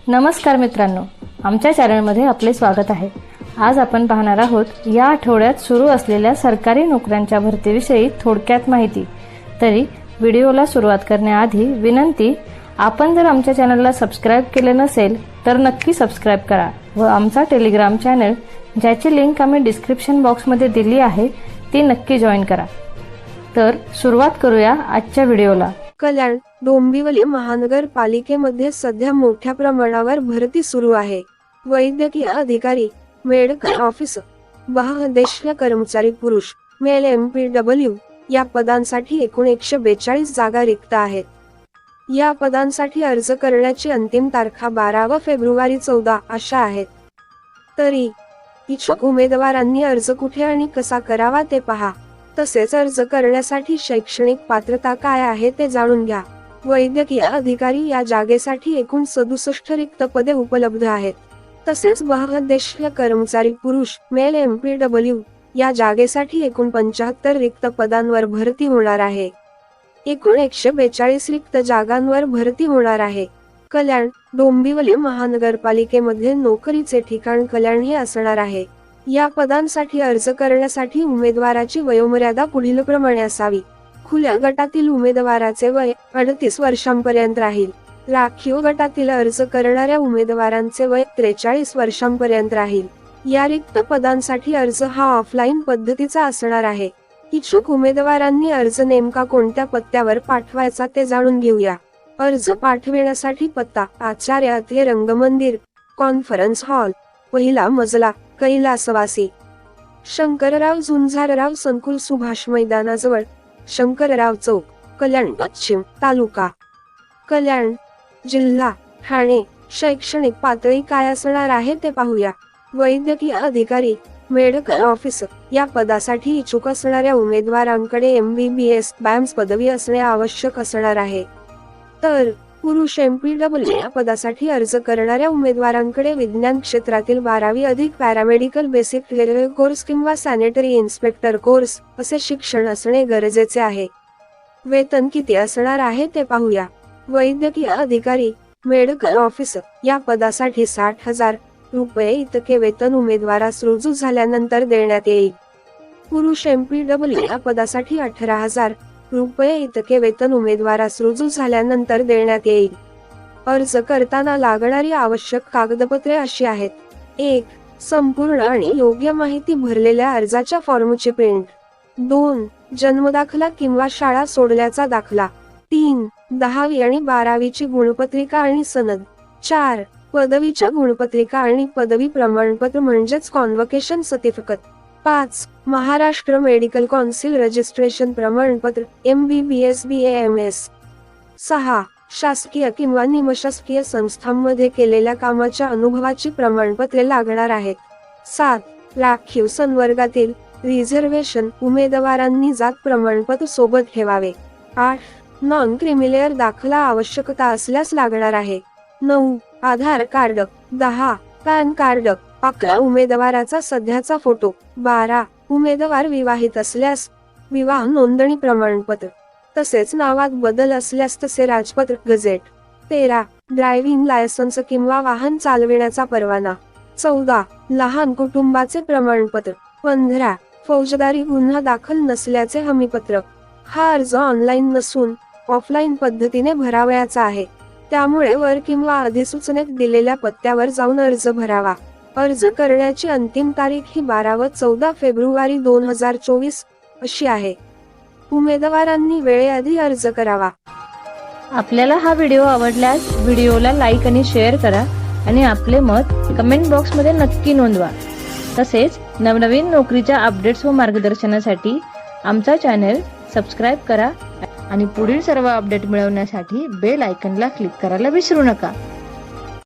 नमस्कार मित्रांनो, आमच्या चॅनलमध्ये आपले स्वागत आहे। आज आपण पाहणार आहोत या आठवड्यात सुरू असलेल्या सरकारी नोकऱ्यांच्या भरतीविषयी थोडक्यात माहिती। तरी व्हिडिओला सुरुवात करण्याआधी विनंती, आपण जर आमच्या चॅनलला सबस्क्राइब केले नसेल तर नक्की सबस्क्राइब करा व आमचा टेलिग्राम चॅनल ज्याची लिंक आम्ही डिस्क्रिप्शन बॉक्समध्ये दिली आहे ती नक्की जॉइन करा। तर सुरुवात करूया आजच्या व्हिडिओला। कल्याण डोंबिवली महानगरपालिकेमध्ये सध्या मोठ्या प्रमाणावर भरती सुरू आहे। वैद्यकीय अधिकारी, मेडिकल ऑफिसर, बहुउद्देशीय कर्मचारी पुरुष, मेल MPW या पदांसाठी एकूण 142 जागा रिक्त आहेत। या पदांसाठी अर्ज करण्याची अंतिम तारीख 12 व फेब्रुवारी 14 अशा आहेत। तरी इच्छुक उमेदवारांनी अर्ज कुठे आणि कसा करावा ते पहा। तसेच अर्ज करण्यासाठी शैक्षणिक पात्रता काय आहे ते जाणून घ्या। वैद्यकीय अधिकारी या जागेसाठी एकूण 67 रिक्त पदे उपलब्ध आहेत। तसेच बहुउद्देशीय कर्मचारी पुरुष, मेल MPW या जागेसाठी एकूण 75 रिक्त पदांवर भरती होणार आहे। एकूण 142 रिक्त जागांवर भरती होणार आहे। कल्याण डोंबिवली महानगरपालिकेमध्ये नोकरीचे ठिकाण कल्याण हे असणार आहे। या पदांसाठी अर्ज करण्यासाठी उमेदवाराची वयोमर्यादा पुढील प्रमाणे असावी। खुल्या गटातील उमेदवाराचे वय 38 वर्षांपर्यंत राहील। राखीव गटातील अर्ज करणाऱ्या उमेदवारांचे वय 43 वर्षांपर्यंत राहील। या रिक्त पदांसाठी अर्ज हा ऑफलाईन पद्धतीचा असणार आहे। इच्छुक उमेदवारांनी अर्ज नेमका कोणत्या पत्त्यावर पाठवायचा ते जाणून घेऊया। अर्ज पाठविण्यासाठी पत्ता: आचार्य अत्रे रंगमंदिर, कॉन्फरन्स हॉल, पहिला मजला, कैलासवासी, शंकरराव झुंजारराव संकुल सुभाष मैदानाजवळ, शंकरराव चौक, कल्याण पश्चिम, तालुका कल्याण, जिल्हा ठाणे। शैक्षणिक पातळी काय असणार आहे ते पाहूया। वैद्यकीय अधिकारी, मेडिकल ऑफिसर या पदासाठी इच्छुक असणाऱ्या उमेदवारांकडे MBBS BAMS पदवी असणे आवश्यक असणार आहे। तर पुरुष MPW या पदासाठी अर्ज करणाऱ्या उमेदवारांकडे विज्ञान क्षेत्रातील 12वी अधिक पॅरामेडिकल बेसिक क्लेरिकल कोर्स किंवा सॅनिटरी इन्स्पेक्टर कोर्स असे शिक्षण असणे गरजेचे आहे। वेतन किती असणार आहे ते पाहूया। वैद्यकीय अधिकारी, मेडिकल ऑफिसर या पदासाठी 60,000 रुपये इतके वेतन उमेदवारास रुजू झाल्यानंतर देण्यात येईल। पुरुष MPW या पदासाठी 18,000 रुपये इतके वेतन उमेदवारास रुजू झाल्यानंतर देण्यात येईल। अर्ज करताना लागणारी आवश्यक कागदपत्रे अशी आहेत: 1. संपूर्ण आणि योग्य माहिती भरलेल्या अर्जाच्या फॉर्मची प्रिंट, 2. जन्मदाखला किंवा शाळा सोडल्याचा दाखला, 3. 10वी आणि 12वीची गुणपत्रिका आणि सनद, 4. पदवीच्या गुणपत्रिका आणि पदवी प्रमाणपत्र म्हणजेच convocation certificate, 5. Maharashtra medical council registration प्रमाणपत्र MBBS BAMS, 6. शासकीय किंवा निमशासकीय संस्थांमध्ये केलेल्या कामाच्या अनुभवाची प्रमाणपत्रे लागणार आहेत, 7. राखीव संवर्गातील रिझर्वेशन उमेदवारांनी जात प्रमाणपत्र सोबत ठेवावे, 8. नॉन क्रिमिलेअर दाखला आवश्यकता असल्यास लागणार आहे, 9. आधार कार्ड, 10. Pan card, 11. उमेदवाराचा सध्याचा फोटो, 12. उमेदवार विवाहित असल्यास विवाह नोंदणी प्रमाणपत्र, तसेच नावात बदल असल्यास तसे राजपत्र गजेट, 13. ड्रायव्हिंग लायसन्स किंवा वाहन चालविण्याचा परवाना, 14. लहान कुटुंबाचे प्रमाणपत्र, 15. फौजदारी गुन्हा दाखल नसल्याचे हमीपत्र। हा अर्ज ऑनलाईन नसून ऑफलाईन पद्धतीने भरावयाचा आहे, त्यामुळे वर किंवा अधिसूचनेत दिलेल्या पत्त्यावर जाऊन अर्ज भरावा। अर्ज करण्याची अंतिम तारीख ही 12 व 14 फेब्रुवारी 2024 अशी आहे। उमेदवारांनी वेळेआधी अर्ज करावा। आपल्याला हा व्हिडिओ आवडल्यास व्हिडिओला लाईक आणि शेअर करा आणि आपले मत कमेंट बॉक्समध्ये नक्की नोंदवा। तसेच नवनवीन नोकरीच्या अपडेट्स व मार्गदर्शनासाठी आमचा चॅनल सबस्क्राइब करा आणि पुढील सर्व अपडेट मिळवण्यासाठी बेल आयकॉनला क्लिक करायला विसरू नका।